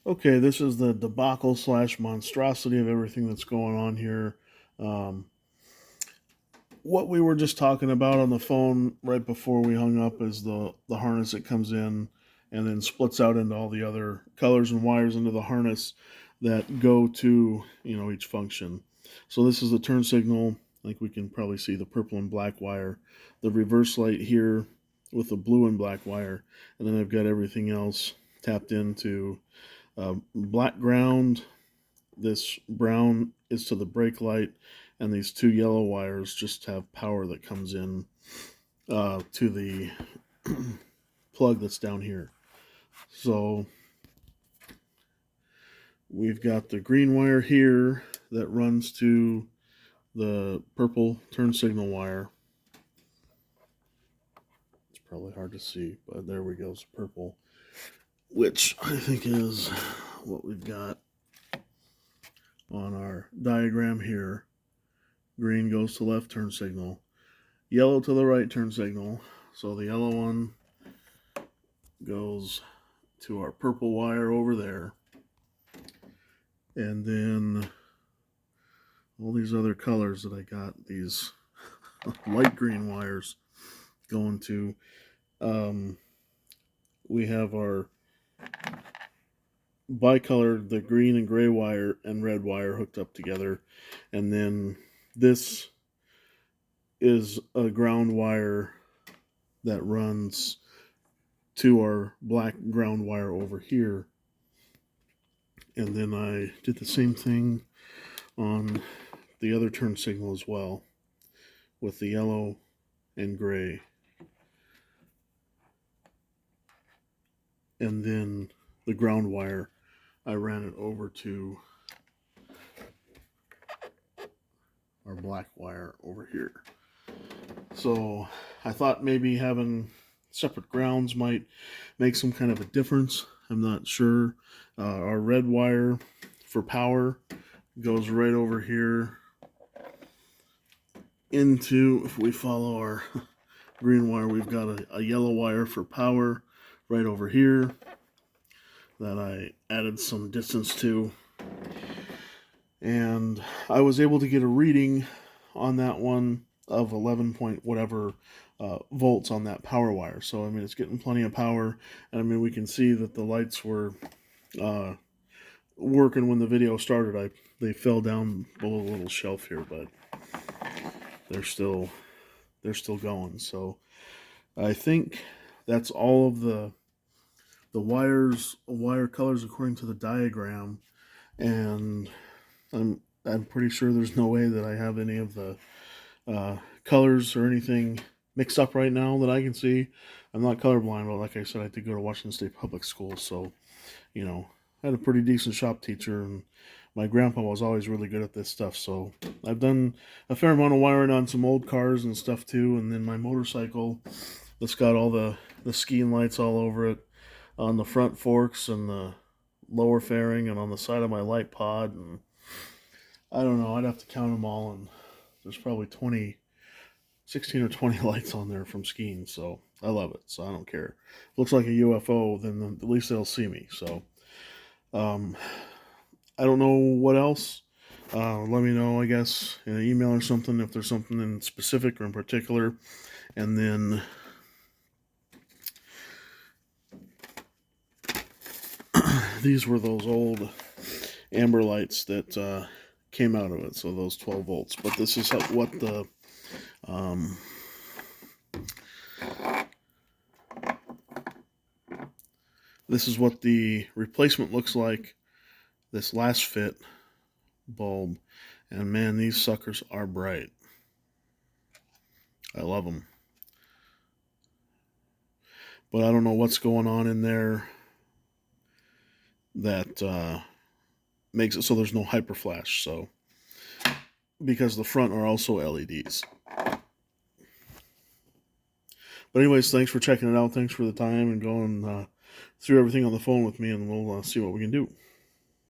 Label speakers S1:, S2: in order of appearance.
S1: Okay, this is the debacle slash monstrosity of everything that's going on here. Um, what we were just talking about on the phone right before we hung up is the harness that comes in and then splits out into all the other colors and wires into the harness that go to each function. So this is the turn signal. Like we can probably see the purple and black wire, the reverse light here with the blue and black wire, and then I've got everything else tapped into black ground. This brown is to the brake light, and these two yellow wires just have power that comes in to the plug that's down here. So we've got the green wire here that runs to the purple turn signal wire. It's probably hard to see, but there we go. It's purple, which I think is what we've got on our diagram here. Green goes to left turn signal, yellow to the right turn signal. So the yellow one goes to our purple wire over there. And then all these other colors that I got, these light green wires going to, we have our bicolor, the green and gray wire and red wire hooked up together. And then this is a ground wire that runs to our black ground wire over here. And then I did the same thing on the other turn signal as well with the yellow and gray. And then the ground wire, I ran it over to our black wire over here. So I thought maybe having separate grounds might make some kind of a difference. I'm not sure. Our red wire for power goes right over here into, if we follow our green wire, we've got a yellow wire for power right over here that I added some distance to. And I was able to get a reading on that one of 11 point whatever volts on that power wire. So I mean, it's getting plenty of power, and I mean, we can see that the lights were working when the video started. They fell down below the little shelf here, but they're still going. So I think that's all of the wire colors according to the diagram, and I'm pretty sure there's no way that I have any of the colors or anything mixed up right now that I can see. I'm not colorblind, but like I said, I did go to Washington State Public Schools, so I had a pretty decent shop teacher, and my grandpa was always really good at this stuff. So I've done a fair amount of wiring on some old cars and stuff too, and then my motorcycle that's got all the Skene lights all over it on the front forks and the lower fairing and on the side of my light pod, and I don't know, I'd have to count them all, and there's probably 16 or 20 lights on there from Skene, so I love it, so I don't care. Looks like a UFO, then at least they'll see me. So I don't know what else. Let me know, I guess, in an email or something if there's something in specific or in particular. And then these were those old amber lights that came out of it, so those 12 volts. But this is what the this is what the replacement looks like. This last fit bulb, and man, these suckers are bright. I love them, but I don't know what's going on in there that makes it so there's no hyper flash. So because the front are also LEDs. But anyways, thanks for checking it out. Thanks for the time and going through everything on the phone with me, and we'll see what we can do.